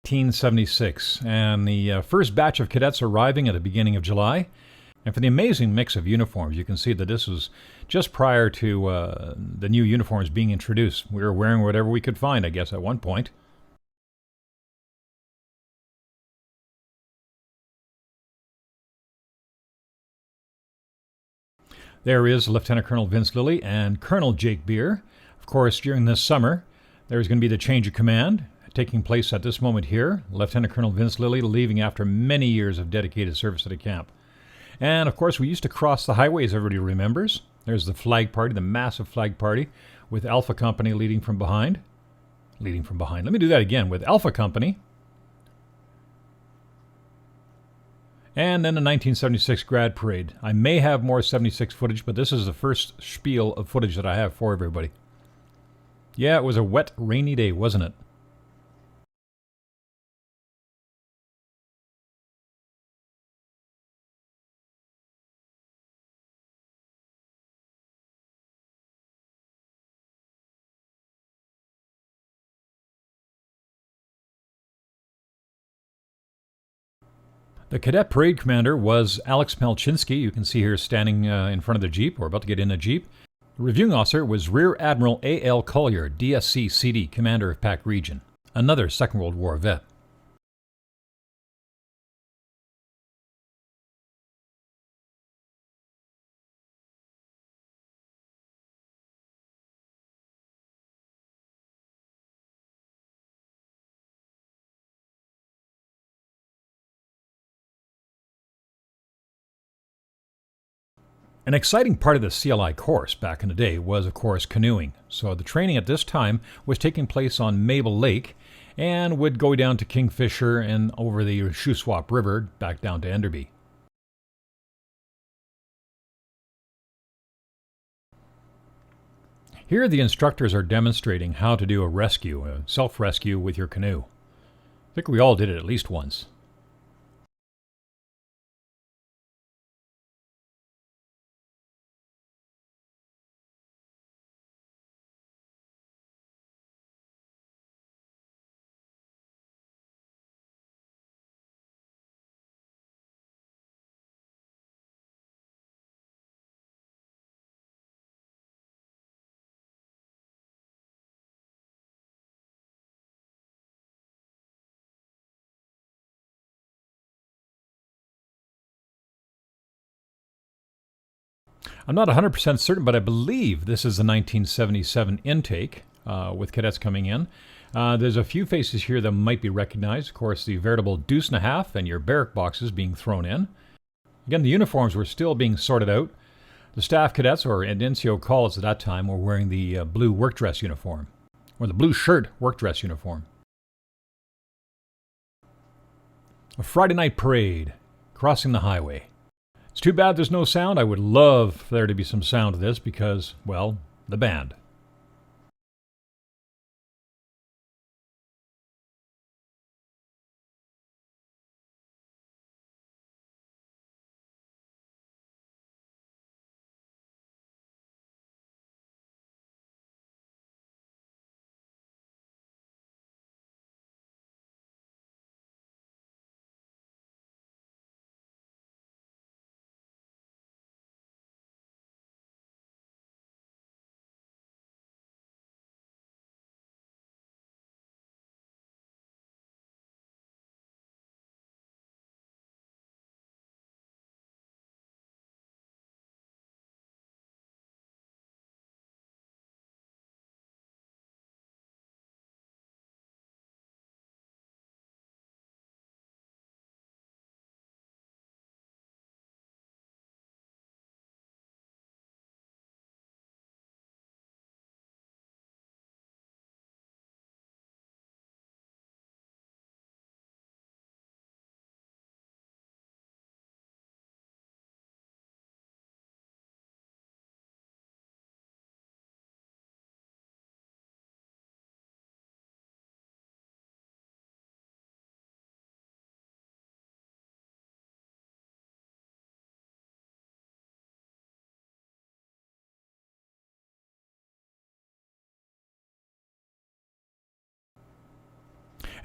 1976, and the first batch of cadets arriving at the beginning of July. And for the amazing mix of uniforms, you can see that this was just prior to the new uniforms being introduced. We were wearing whatever we could find, I guess, at one point. There is Lieutenant Colonel Vince Lilly and Colonel Jake Beer. Of course, during this summer, there's going to be the change of command taking place at this moment here. Lieutenant Colonel Vince Lilly leaving after many years of dedicated service at the camp. And of course, we used to cross the highway, as everybody remembers. There's the flag party, the massive flag party, with Alpha Company leading from behind. Leading from behind. Let me do that again. With Alpha Company. And then the 1976 grad parade. I may have more 76 footage, but this is the first spiel of footage that I have for everybody. Yeah, it was a wet, rainy day, wasn't it? The cadet parade commander was Alex Melchinsky. You can see here standing in front of the Jeep, or about to get in a Jeep. The reviewing officer was Rear Admiral A.L. Collier, DSC CD, Commander of PAC Region, another Second World War vet. An exciting part of the CLI course back in the day was, of course, canoeing. So the training at this time was taking place on Mabel Lake and would go down to Kingfisher and over the Shuswap River back down to Enderby. Here the instructors are demonstrating how to do a self-rescue with your canoe. I think we all did it at least once. I'm not 100% certain, but I believe this is the 1977 intake with cadets coming in. There's a few faces here that might be recognized. Of course, the veritable deuce and a half and your barrack boxes being thrown in. Again, the uniforms were still being sorted out. The staff cadets, or NCO calls at that time, were wearing the blue work dress uniform, or the blue shirt work dress uniform. A Friday night parade, crossing the highway. It's too bad there's no sound. I would love for there to be some sound of this because, well, the band.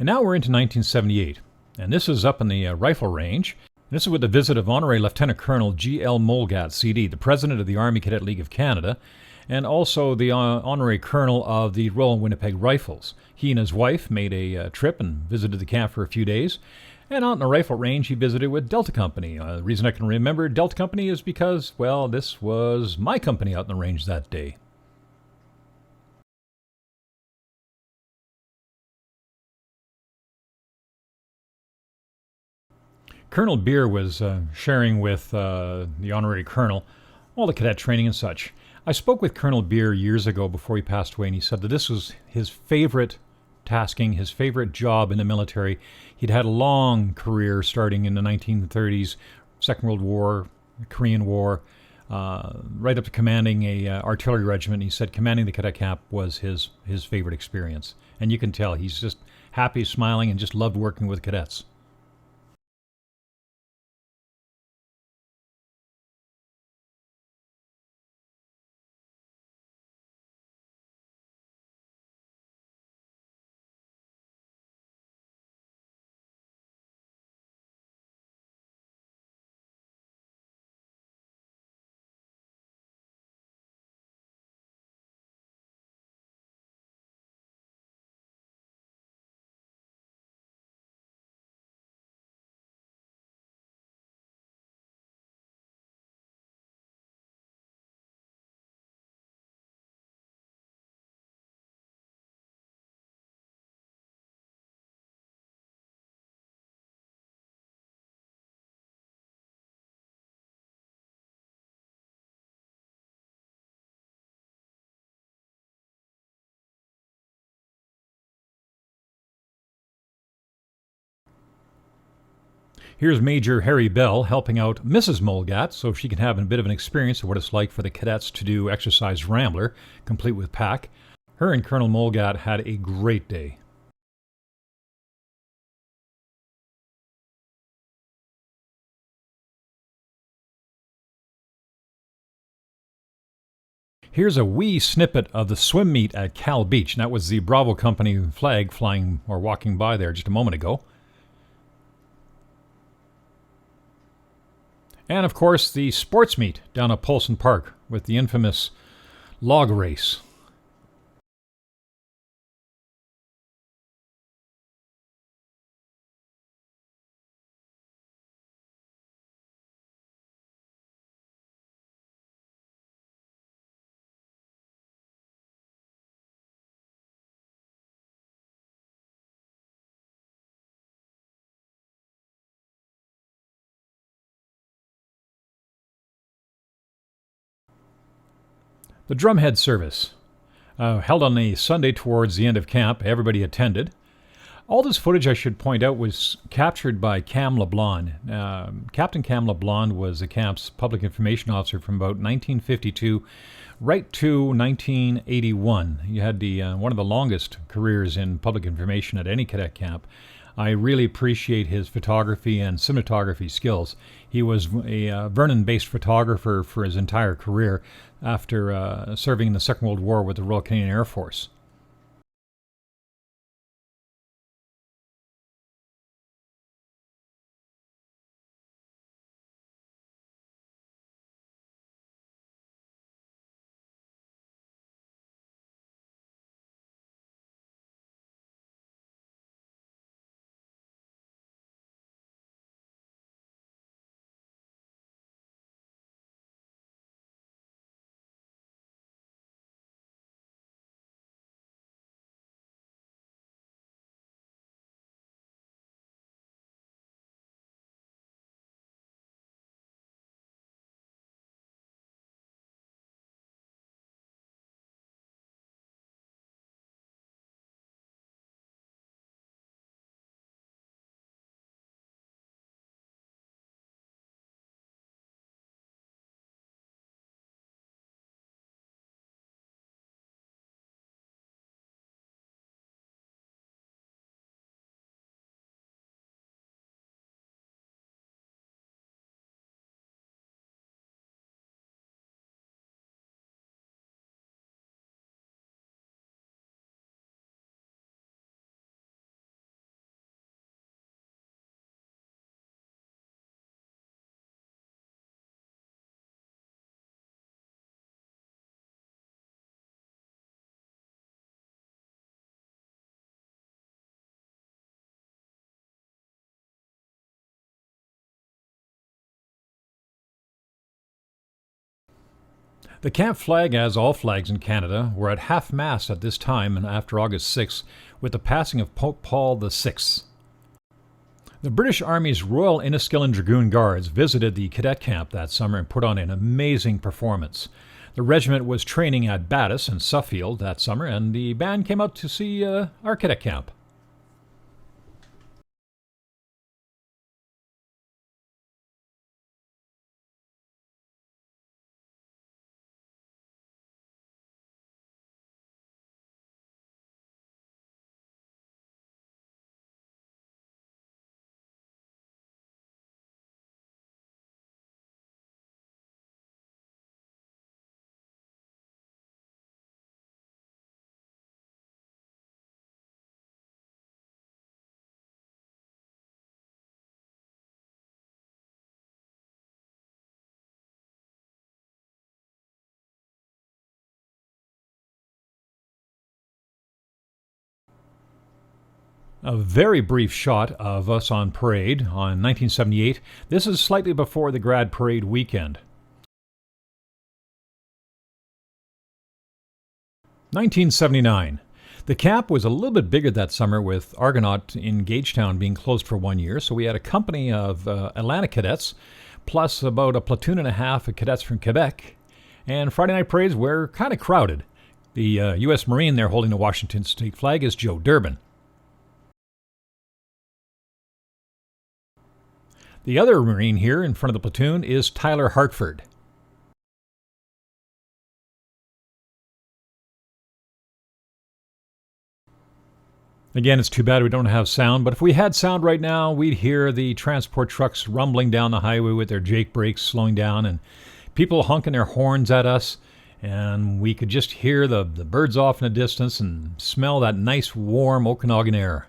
And now we're into 1978, and this is up in the rifle range. This is with the visit of Honorary Lieutenant Colonel G.L. Molgat, CD, the President of the Army Cadet League of Canada, and also the Honorary Colonel of the Royal Winnipeg Rifles. He and his wife made a trip and visited the camp for a few days. And out in the rifle range, he visited with Delta Company. The reason I can remember Delta Company is because, well, this was my company out in the range that day. Colonel Beer was sharing with the Honorary Colonel all the cadet training and such. I spoke with Colonel Beer years ago before he passed away, and he said that this was his favorite tasking, his favorite job in the military. He'd had a long career starting in the 1930s, Second World War, Korean War, right up to commanding a artillery regiment. He said commanding the cadet camp was his favorite experience. And you can tell he's just happy, smiling, and just loved working with cadets. Here's Major Harry Bell helping out Mrs. Molgat so she can have a bit of an experience of what it's like for the cadets to do exercise Rambler, complete with pack. Her and Colonel Molgat had a great day. Here's a wee snippet of the swim meet at Cal Beach. And that was the Bravo Company flag flying or walking by there just a moment ago. And of course, the sports meet down at Polson Park with the infamous log race. The drumhead service, held on a Sunday towards the end of camp. Everybody attended. All this footage, I should point out, was captured by Cam LeBlond. Captain Cam LeBlond was the camp's public information officer from about 1952 right to 1981. He had the one of the longest careers in public information at any cadet camp. I really appreciate his photography and cinematography skills. He was a Vernon-based photographer for his entire career after serving in the Second World War with the Royal Canadian Air Force. The camp flag, as all flags in Canada, were at half-mast at this time and after August 6, with the passing of Pope Paul VI. The British Army's Royal Inniskillen Dragoon Guards visited the cadet camp that summer and put on an amazing performance. The regiment was training at Battis and Suffield that summer, and the band came out to see our cadet camp. A very brief shot of us on parade on 1978. This is slightly before the grad parade weekend. 1979. The camp was a little bit bigger that summer, with Argonaut in Gagetown being closed for 1 year, so we had a company of Atlanta cadets, plus about a platoon and a half of cadets from Quebec, and Friday night parades were kind of crowded. The U.S. Marine there holding the Washington state flag is Joe Durbin. The other Marine here in front of the platoon is Tyler Hartford. Again, it's too bad we don't have sound, but if we had sound right now, we'd hear the transport trucks rumbling down the highway with their Jake brakes slowing down and people honking their horns at us, and we could just hear the birds off in the distance and smell that nice warm Okanagan air.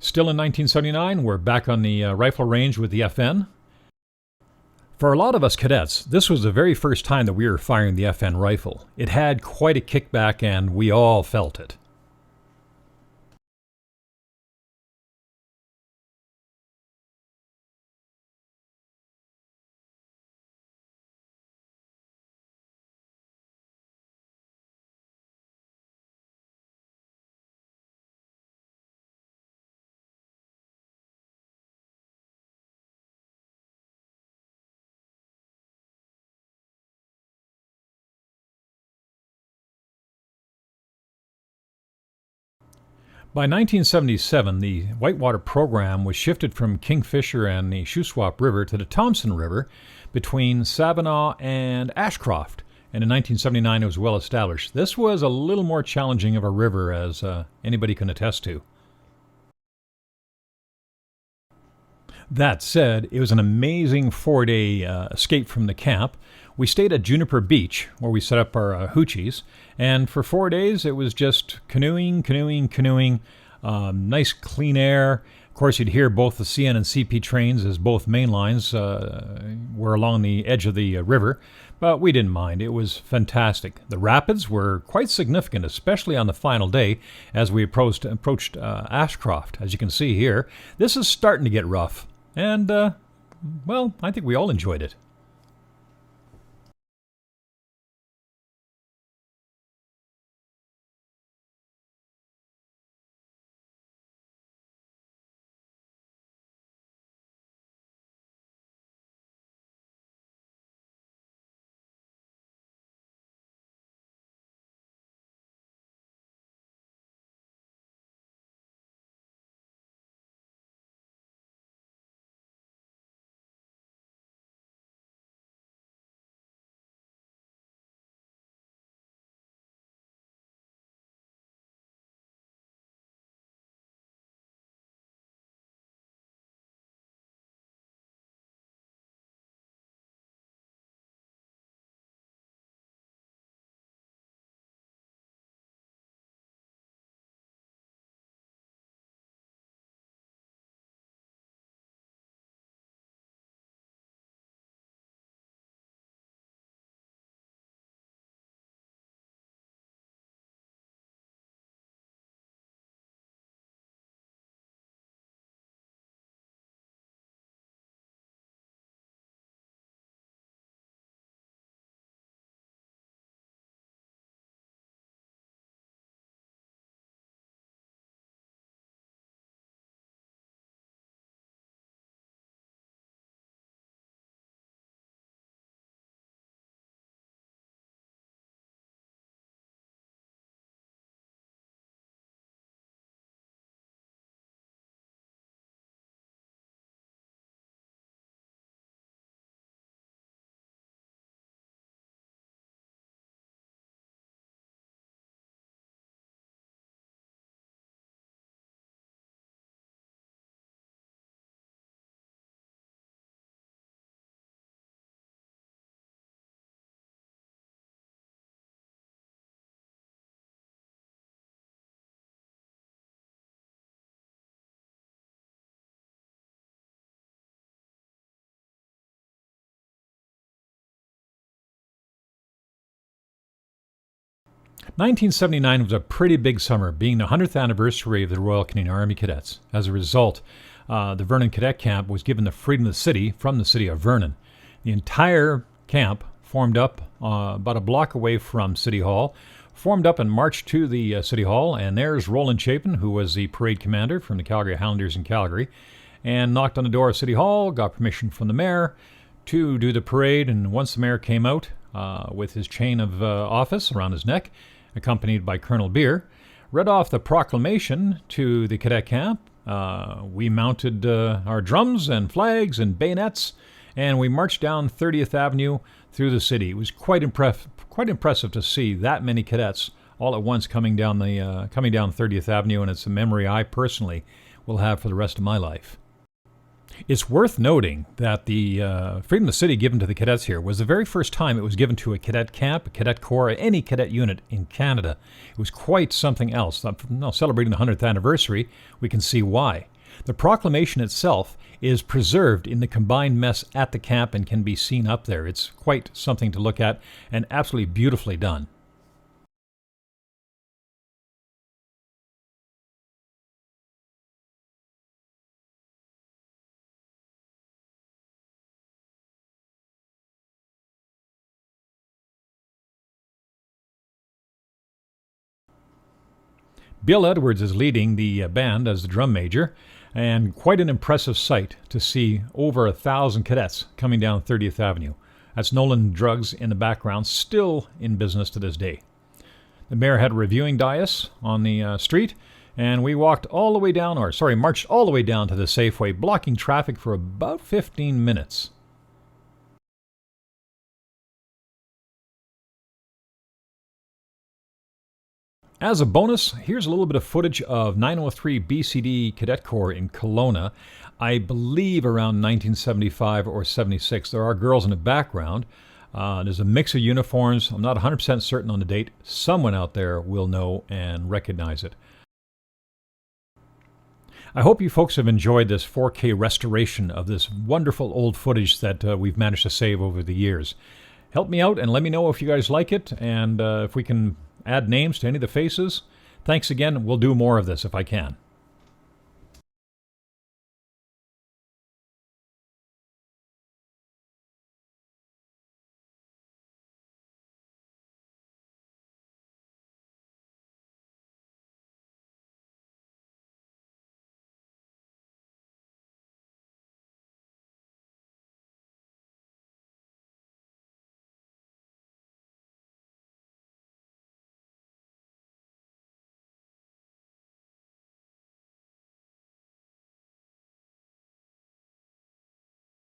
Still in 1979, we're back on the rifle range with the FN. For a lot of us cadets, this was the very first time that we were firing the FN rifle. It had quite a kickback and we all felt it. By 1977, the Whitewater program was shifted from Kingfisher and the Shuswap River to the Thompson River between Sabinal and Ashcroft, and in 1979 it was well established. This was a little more challenging of a river, as anybody can attest to. That said, it was an amazing 4-day escape from the camp. We stayed at Juniper Beach, where we set up our hoochies, and for 4 days it was just canoeing, nice clean air. Of course, you'd hear both the CN and CP trains as both main lines were along the edge of the river, but we didn't mind. It was fantastic. The rapids were quite significant, especially on the final day as we approached Ashcroft. As you can see here, this is starting to get rough, and, well, I think we all enjoyed it. "1979 was a pretty big summer, being the 100th anniversary of the Royal Canadian Army Cadets. As a result, the Vernon Cadet Camp was given the freedom of the city from the city of Vernon. The entire camp formed up about a block away from City Hall, formed up and marched to the City Hall, and there's Roland Chapin, who was the parade commander from the Calgary Highlanders in Calgary, and knocked on the door of City Hall, got permission from the mayor to do the parade, and once the mayor came out with his chain of office around his neck, accompanied by Colonel Beer, read off the proclamation to the cadet camp. We mounted our drums and flags and bayonets, and we marched down 30th Avenue through the city. It was quite impressive to see that many cadets all at once coming down 30th Avenue, and it's a memory I personally will have for the rest of my life. It's worth noting that the Freedom of the City given to the cadets here was the very first time it was given to a cadet camp, a cadet corps, any cadet unit in Canada. It was quite something else. Now, celebrating the 100th anniversary, we can see why. The proclamation itself is preserved in the combined mess at the camp and can be seen up there. It's quite something to look at and absolutely beautifully done. Bill Edwards is leading the band as the drum major, and quite an impressive sight to see over 1,000 cadets coming down 30th Avenue. That's Nolan Drugs in the background, still in business to this day. The mayor had a reviewing dais on the street, and we marched all the way down to the Safeway, blocking traffic for about 15 minutes. As a bonus, here's a little bit of footage of 903 BCD Cadet Corps in Kelowna. I believe around 1975 or 76. There are girls in the background. There's a mix of uniforms. I'm not 100% certain on the date. Someone out there will know and recognize it. I hope you folks have enjoyed this 4K restoration of this wonderful old footage that we've managed to save over the years. Help me out and let me know if you guys like it, and if we can add names to any of the faces. Thanks again. We'll do more of this if I can.